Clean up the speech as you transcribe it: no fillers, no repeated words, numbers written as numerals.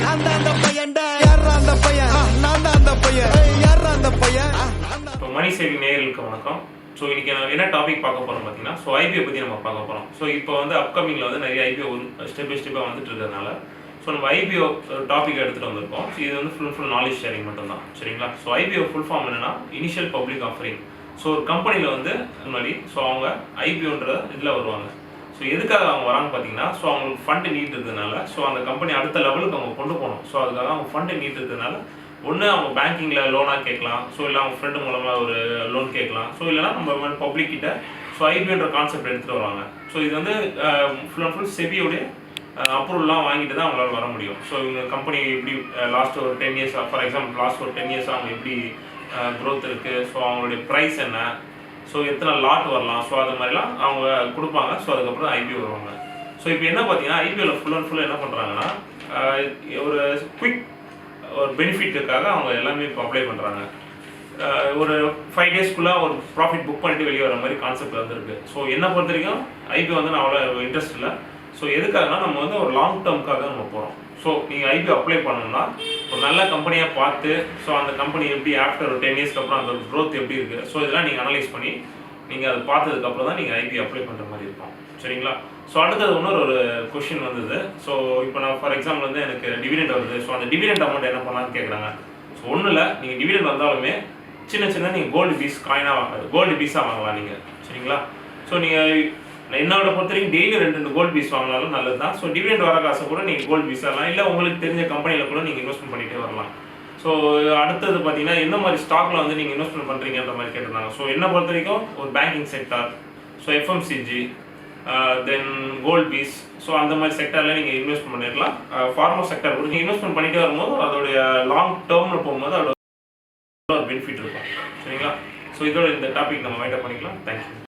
நான் தான் அந்த பையன்டா யாரா அந்த பையன் நான் தான் அந்த பையன் யாரா அந்த பையன். மணி சேவிங் நேயர்களுக்கு வணக்கம். ஸோ இன்னைக்கு நான் என்ன டாபிக் பார்க்க போகிறோம் பார்த்தீங்கன்னா, ஸோ ஐபிஓ பற்றி நம்ம பார்க்க போகிறோம். ஸோ இப்போ வந்து அப்கமிங்கில் வந்து நிறைய ஐபிஓ ஸ்டெப் பை ஸ்டெப்பாக வந்துட்டு இருக்கிறதுனால ஸோ நம்ம ஐபிஓ டாபிக் எடுத்துகிட்டு வந்திருக்கோம். ஸோ இது வந்து ஃபுல் நாலேஜ் ஷேரிங் மட்டும்தான், சரிங்களா. ஸோ ஐபிஓ ஃபுல் ஃபார்ம் என்னன்னா இனிஷியல் பப்ளிக் ஆஃபரிங். ஸோ ஒரு கம்பெனியில் வந்து முன்னாடி ஸோ அவங்க ஐபிஓன்ற இதில் வருவாங்க. ஸோ எதுக்காக அவங்க வராங்க பார்த்தீங்கன்னா, ஸோ அவங்களுக்கு ஃபண்டு நீட் இருக்கிறதுனால ஸோ அந்த கம்பெனி அடுத்த லெவலுக்கு அவங்க கொண்டு போகணும். ஸோ அதுக்காக அவங்க ஃபண்டு நீட் இருக்கிறதுனால ஒன்று அவங்க பேங்கிங்கில் லோனாக கேட்கலாம், ஸோ இல்லை அவங்க ஃப்ரெண்டு மூலமாக ஒரு லோன் கேட்கலாம், ஸோ இல்லைனா நம்ம பப்ளிக் கிட்ட ஸோ ஐபிஓன்ற கான்செப்ட் எடுத்துகிட்டு வருவாங்க. ஸோ இது வந்து ஃபுல் அண்ட் ஃபுல் செபியோடைய அப்ரூவல்லாம் வாங்கிட்டு தான் அவங்களால வர முடியும். ஸோ இவங்க கம்பெனி எப்படி லாஸ்ட் ஒரு 10 இயர்ஸ் ஃபார் எக்ஸாம்பிள் லாஸ்ட் ஒரு 10 இயர்ஸ் அவங்க எப்படி க்ரோத் இருக்குது, ஸோ அவங்களுடைய ப்ரைஸ் என்ன, ஸோ எத்தனை லாட் வரலாம், ஸோ அது மாதிரிலாம் அவங்க கொடுப்பாங்க. ஸோ அதுக்கப்புறம் ஐபிஓ வருவாங்க. ஸோ இப்போ என்ன பார்த்தீங்கன்னா ஐபிஓவில் ஃபுல் அண்ட் ஃபுல் என்ன பண்ணுறாங்கன்னா ஒரு குவிக் ஒரு பெனிஃபிட்டுக்காக அவங்க எல்லாமே இப்போ அப்ளை பண்ணுறாங்க. ஒரு 5 டேஸ்க்குள்ளே ஒரு ப்ராஃபிட் புக் பண்ணிட்டு வெளியே வர மாதிரி கான்செப்ட் வந்துருக்கு. ஸோ என்னை பொறுத்த வரைக்கும் ஐபிஓ வந்து நான் அவ்வளோ இன்ட்ரெஸ்ட் இல்லை. ஸோ எதுக்காகனா நம்ம வந்து ஒரு லாங் டேர்முக்காக நம்ம போகிறோம். ஸோ நீங்கள் ஐபிஓ அப்ளை பண்ணணும்னா ஒரு நல்ல கம்பெனியாக பார்த்து ஸோ அந்த கம்பெனி எப்படி ஆஃப்டர் ஒரு 10 இயர்ஸ்க்கு அப்புறம் அந்த க்ரோத் எப்படி இருக்குது, ஸோ இதெல்லாம் நீங்கள் அனலைஸ் பண்ணி நீங்கள் அதை பார்த்ததுக்கப்புறம் தான் நீங்கள் ஐபிஓ அப்ளை பண்ணுற மாதிரி இருக்கும், சரிங்களா. ஸோ அடுத்தது ஒரு கொஷின் வந்தது. ஸோ இப்போ நான் ஃபார் எக்ஸாம்பிள் வந்து எனக்கு டிவிடெண்ட் வருது. ஸோ அந்த டிவிடெண்ட் அமௌண்ட் என்ன பண்ணலான்னு கேட்குறாங்க. ஸோ ஒன்றும் இல்லை, நீங்கள் டிவிடெண்ட் வந்தாலுமே சின்ன நீங்கள் கோல்டு பீஸ் காயினாக வாங்காது, கோல்டு பீஸாக வாங்கலாம் நீங்கள், சரிங்களா. ஸோ நீங்கள் என்னோட பொறுத்த வரைக்கும் டெய்லி 2 கோல்டு பீஸ் வாங்கினாலும் நல்லது தான். ஸோ டிவிடெண்ட் வர காசை கூட நீங்கள் கோல்டு பீஸ் ஆகலாம், இல்லை உங்களுக்கு தெரிஞ்ச கம்பெனியில் கூட நீங்கள் இன்வெஸ்ட்மெண்ட் பண்ணிகிட்டே வரலாம். ஸோ அடுத்தது பார்த்தீங்கன்னா எந்த மாதிரி ஸ்டாக்ல வந்து நீங்கள் இன்வெஸ்ட்மெண்ட் பண்ணுறீங்கன்ற மாதிரி கேட்டிருந்தாங்க. ஸோ என்னை பொறுத்த வரைக்கும் ஒரு பேங்கிங் செக்டார், ஸோ எஃப்எம்சிஜி, தென் கோல்ட் பீஸ், ஸோ அந்த மாதிரி செக்டரில் நீங்கள் இன்வெஸ்ட் பண்ணிடலாம். ஃபார்மர் செக்டர் கூட நீங்கள் இன்வெஸ்ட்மெண்ட் பண்ணிகிட்டே வரும்போது அதோடைய லாங் டேர்மில் போகும்போது அதோட பெனிஃபிட் இருக்கும், சரிங்களா. ஸோ இதோட இந்த டாபிக் நம்ம வைண்ட் அப் பண்ணிக்கலாம். தேங்க்யூ.